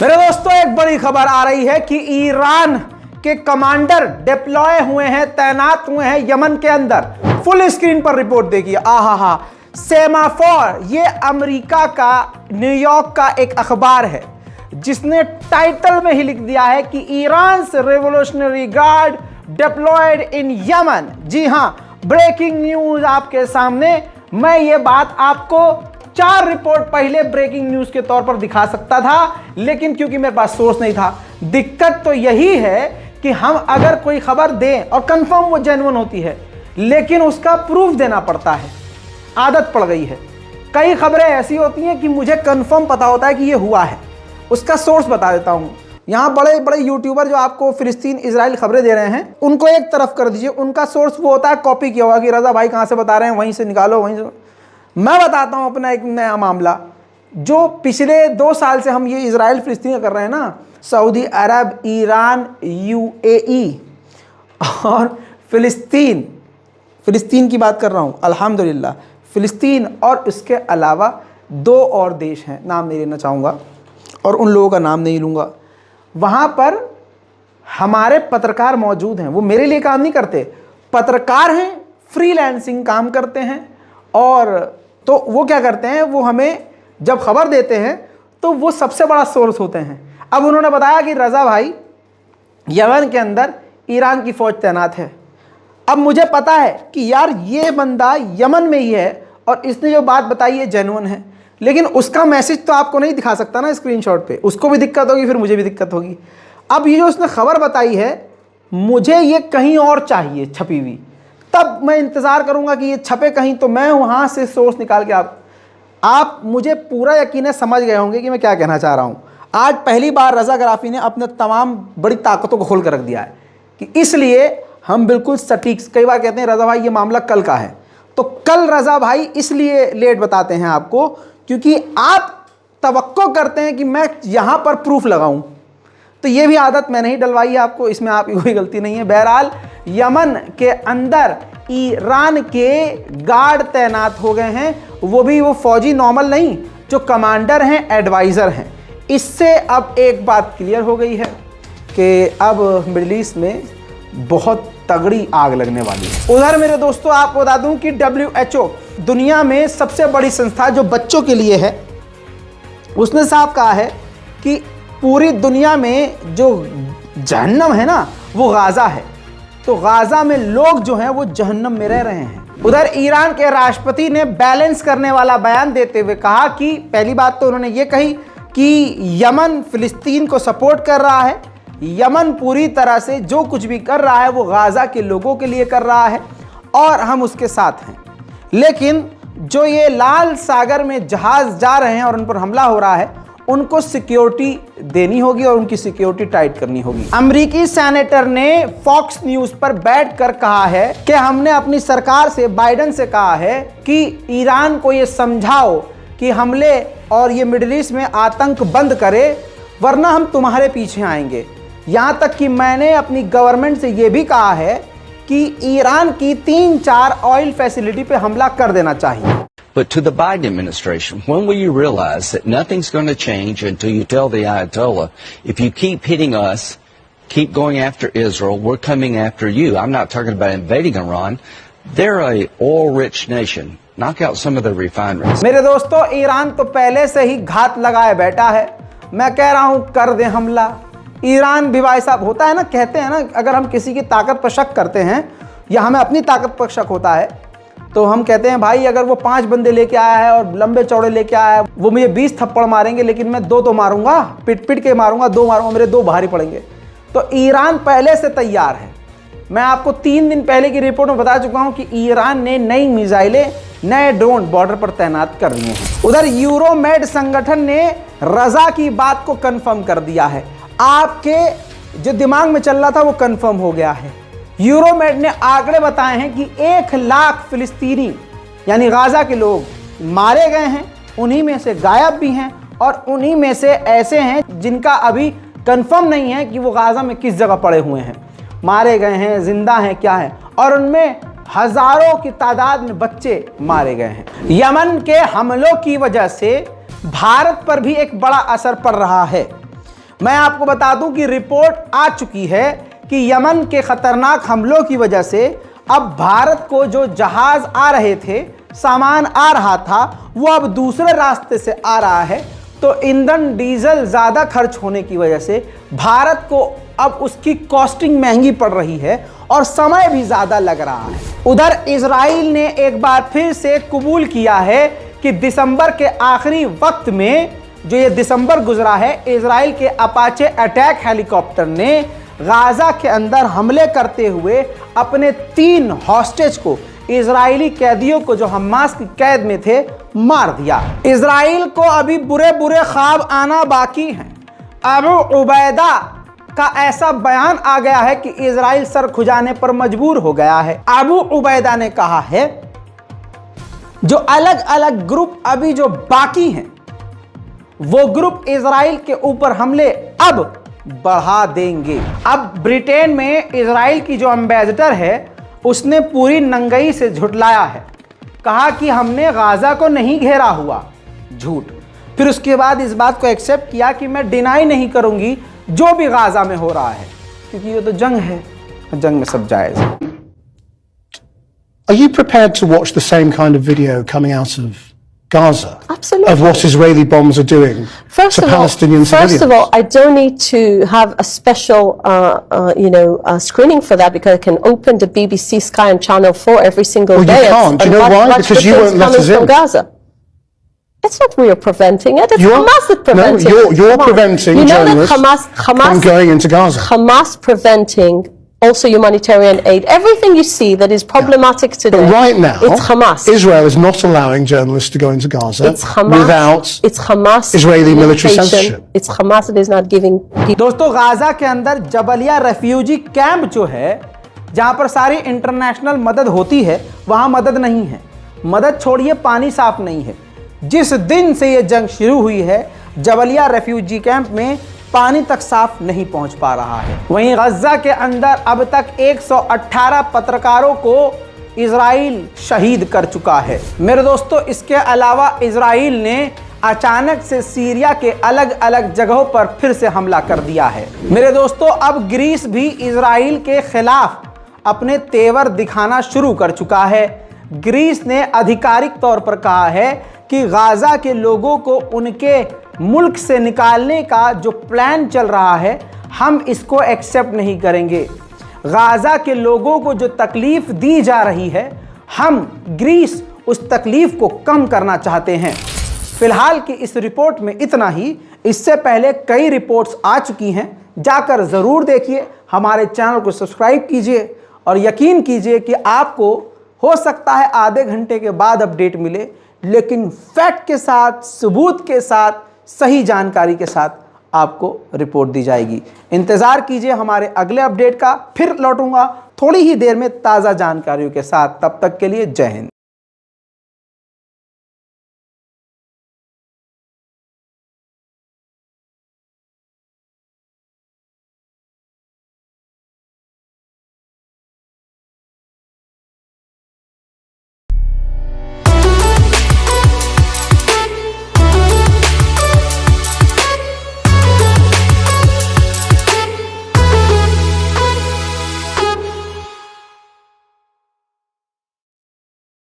मेरे दोस्तों, एक बड़ी खबर आ रही है कि ईरान के कमांडर डिप्लॉय हुए हैं, तैनात हुए हैं यमन के अंदर। फुल स्क्रीन पर रिपोर्ट देखिए। आहा, सेमाफोर, ये अमेरिका का, न्यूयॉर्क का एक अखबार है जिसने टाइटल में ही लिख दिया है कि ईरान से revolutionary guard deployed in Yemen. जी हां, ब्रेकिंग न्यूज आपके सामने। मैं ये बात आपको 4 रिपोर्ट पहले ब्रेकिंग न्यूज के तौर पर दिखा सकता था, लेकिन क्योंकि मेरे पास सोर्स नहीं था। दिक्कत तो यही है कि हम अगर कोई खबर दें और कंफर्म वो जेन्युइन होती है, लेकिन उसका प्रूफ देना पड़ता है। आदत पड़ गई है। कई खबरें ऐसी होती हैं कि मुझे कंफर्म पता होता है कि ये हुआ है, उसका सोर्स बता देता हूं। यहां बड़े बड़े यूट्यूबर जो आपको फिलिस्तीन इजराइल खबरें दे रहे हैं, उनको एक तरफ कर दीजिए। उनका सोर्स वो होता है, कॉपी किया हुआ कि रजा भाई कहां से बता रहे हैं, वहीं से निकालो, वहीं से। मैं बताता हूं अपना एक नया मामला जो पिछले 2 साल से हम ये इजराइल फिलिस्तीन कर रहे हैं ना। सऊदी अरब, ईरान, यूएई और फिलिस्तीन की बात कर रहा हूं। अल्हम्दुलिल्लाह, फिलिस्तीन और इसके अलावा 2 और देश हैं, नाम नहीं लेना चाहूँगा और उन लोगों का नाम नहीं लूँगा। वहाँ पर हमारे पत्रकार मौजूद हैं। वो मेरे लिए काम नहीं करते, पत्रकार हैं, फ्रीलांसिंग काम करते हैं। और तो वो क्या करते हैं, वो हमें जब खबर देते हैं तो वो सबसे बड़ा सोर्स होते हैं। अब उन्होंने बताया कि रज़ा भाई, यमन के अंदर ईरान की फ़ौज तैनात है। अब मुझे पता है कि यार ये बंदा यमन में ही है और इसने जो बात बताई है जेन्युइन है, लेकिन उसका मैसेज तो आपको नहीं दिखा सकता ना स्क्रीनशॉट पे। उसको भी दिक्कत होगी, फिर मुझे भी दिक्कत होगी। अब ये जो उसने खबर बताई है, मुझे ये कहीं और चाहिए छपी हुई, तब मैं इंतज़ार करूंगा कि ये छपे कहीं, तो मैं वहाँ से सोर्स निकाल के आप मुझे पूरा यकीन समझ गए होंगे कि मैं क्या कहना चाह रहा हूँ। आज पहली बार रज़ा गराफी ने अपने तमाम बड़ी ताकतों को खोल कर रख दिया है कि इसलिए हम बिल्कुल सटीक। कई बार कहते हैं रज़ा भाई ये मामला कल का है, तो कल रज़ा भाई इसलिए लेट बताते हैं आपको क्योंकि आप तवक्को करते हैं कि मैं यहाँ पर प्रूफ लगाऊं। तो ये भी आदत मैंने ही डलवाई है आपको, इसमें आपकी कोई गलती नहीं है। बहरहाल, यमन के अंदर ईरान के गार्ड तैनात हो गए हैं, वो भी वो फौजी नॉर्मल नहीं, जो कमांडर हैं, एडवाइज़र हैं। इससे अब एक बात क्लियर हो गई है कि अब मिडिल ईस्ट में बहुत तगड़ी आग लगने वाली है। उधर मेरे दोस्तों, आपको बता दूं कि WHO, दुनिया में सबसे बड़ी संस्था जो बच्चों के लिए है, उसने साफ कहा है कि पूरी दुनिया में जो जहन्नम है ना, वो गाज़ा है। तो गाज़ा में लोग जो हैं वो जहन्नम में रह रहे हैं। उधर ईरान के राष्ट्रपति ने बैलेंस करने वाला बयान देते हुए कहा कि पहली बात तो उन्होंने ये कही कि यमन फिलिस्तीन को सपोर्ट कर रहा है। यमन पूरी तरह से जो कुछ भी कर रहा है वो गाज़ा के लोगों के लिए कर रहा है और हम उसके साथ हैं। लेकिन जो ये लाल सागर में जहाज़ जा रहे हैं और उन पर हमला हो रहा है, उनको सिक्योरिटी देनी होगी और उनकी सिक्योरिटी टाइट करनी होगी। अमेरिकी सेनेटर ने फॉक्स न्यूज़ पर बैठकर कहा है कि हमने अपनी सरकार से, बाइडेन से कहा है कि ईरान को ये समझाओ कि हमले और ये मिडिल ईस्ट में आतंक बंद करे, वरना हम तुम्हारे पीछे आएंगे। यहाँ तक कि मैंने अपनी गवर्नमेंट से ये भी कहा है कि ईरान की 3-4 ऑयल फैसिलिटी पे हमला कर देना चाहिए। But to the Biden administration, when will you realize that nothing's going to change until you tell the Ayatollah, if you keep hitting us, keep going after Israel, we're coming after you. I'm not talking about invading Iran. They're a oil-rich nation. Knock out some of the refineries. मेरे दोस्तों, Iran तो पहले से ही घात लगाए बैठा है। मैं कह रहा हूं, कर दे हमला। ईरान भी भाई साहब, होता है ना, कहते हैं ना, अगर हम किसी की ताकत पर शक करते हैं या हमें अपनी ताकत पर शक होता है, तो हम कहते हैं भाई अगर वो 5 बंदे लेके आया है और लंबे चौड़े लेके आया है, वो मुझे 20 थप्पड़ मारेंगे, लेकिन मैं 2 तो मारूंगा, पिट के मारूंगा, 2 मारूंगा, मेरे 2 भारी पड़ेंगे। तो ईरान पहले से तैयार है। मैं आपको 3 दिन पहले की रिपोर्ट में बता चुका हूं कि ईरान ने नई मिसाइलें, नए ड्रोन बॉर्डर पर तैनात कर दिए हैं। उधर यूरोमेड संगठन ने रज़ा की बात को कंफर्म कर दिया है। आपके जो दिमाग में चल रहा था वो कंफर्म हो गया है। यूरोमेड ने आंकड़े बताए हैं कि 1 लाख फिलिस्तीनी यानी गाज़ा के लोग मारे गए हैं, उन्हीं में से गायब भी हैं और उन्हीं में से ऐसे हैं जिनका अभी कंफर्म नहीं है कि वो गाज़ा में किस जगह पड़े हुए हैं, मारे गए हैं, जिंदा हैं, क्या है। और उनमें हजारों की तादाद में बच्चे मारे गए हैं। यमन के हमलों की वजह से भारत पर भी एक बड़ा असर पड़ रहा है। मैं आपको बता दूं कि रिपोर्ट आ चुकी है कि यमन के खतरनाक हमलों की वजह से अब भारत को जो जहाज आ रहे थे, सामान आ रहा था, वो अब दूसरे रास्ते से आ रहा है। तो ईंधन डीजल ज़्यादा खर्च होने की वजह से भारत को अब उसकी कॉस्टिंग महंगी पड़ रही है और समय भी ज़्यादा लग रहा है। उधर इजराइल ने एक बार फिर से कबूल किया है कि दिसंबर के आखिरी वक्त में, जो ये दिसंबर गुजरा है, इजराइल के अपाचे अटैक हेलीकॉप्टर ने गाजा के अंदर हमले करते हुए अपने 3 हॉस्टेज को, इजरायली कैदियों को जो हमास की कैद में थे, मार दिया। इजराइल को अभी बुरे बुरे ख्वाब आना बाकी हैं। अबू उबैदा का ऐसा बयान आ गया है कि इजराइल सर खुजाने पर मजबूर हो गया है। अबू उबैदा ने कहा है जो अलग अलग ग्रुप अभी जो बाकी हैं, वो ग्रुप इजराइल के ऊपर हमले अब बढ़ा देंगे। अब ब्रिटेन में इजराइल की जो एम्बेसडर है, उसने पूरी नंगई से झुठलाया है, कहा कि हमने गाजा को नहीं घेरा हुआ, झूठ। फिर उसके बाद इस बात को एक्सेप्ट किया कि मैं डिनाई नहीं करूंगी जो भी गाजा में हो रहा है, क्योंकि ये तो जंग है, जंग में सब जायज है। Are you prepared to watch the same kind of video coming out of Gaza? Absolutely. Of what Israeli bombs are doing to Palestinian civilians? First of all, I don't need to have a special, screening for that, because I can open the BBC Sky and Channel 4 every single day. Well, you can't. Do you know why? Because you won't let us in. Gaza. It's not we are preventing it. It's Hamas that preventing it. No, you're preventing journalists from going into Gaza. Hamas preventing also humanitarian aid. Everything you see that is problematic today. But right now, it's Hamas. Israel is not allowing journalists to go into Gaza It's Hamas, without Hamas Israeli military censorship. It's Hamas that is not giving people. दोस्तों, Gaza के अंदर Jabalia refugee camp जो है, जहां पर सारी international मदद होती है, वहां मदद नहीं है। मदद छोड़िए, पानी साफ नहीं है। जिस दिन से ये जंग शुरू हुई है, जबलिया रेफ्यूजी कैंप में पानी तक साफ नहीं पहुंच पा रहा है। वहीं गजा के अंदर अब तक 118 पत्रकारों को इजराइल शहीद कर चुका है। मेरे दोस्तों, इसके अलावा इजराइल ने अचानक से सीरिया के अलग अलग जगहों पर फिर से हमला कर दिया है। मेरे दोस्तों, अब ग्रीस भी इजराइल के खिलाफ अपने तेवर दिखाना शुरू कर चुका है। ग्रीस ने आधिकारिक तौर पर कहा है कि गाजा के लोगों को उनके मुल्क से निकालने का जो प्लान चल रहा है, हम इसको एक्सेप्ट नहीं करेंगे। गाजा के लोगों को जो तकलीफ दी जा रही है, हम ग्रीस उस तकलीफ को कम करना चाहते हैं। फिलहाल की इस रिपोर्ट में इतना ही। इससे पहले कई रिपोर्ट्स आ चुकी हैं, जाकर ज़रूर देखिए, हमारे चैनल को सब्सक्राइब कीजिए और यकीन कीजिए कि आपको हो सकता है आधे घंटे के बाद अपडेट मिले, लेकिन फैक्ट के साथ, सबूत के साथ, सही जानकारी के साथ आपको रिपोर्ट दी जाएगी। इंतज़ार कीजिए हमारे अगले अपडेट का। फिर लौटूंगा थोड़ी ही देर में ताज़ा जानकारियों के साथ। तब तक के लिए जय हिंद।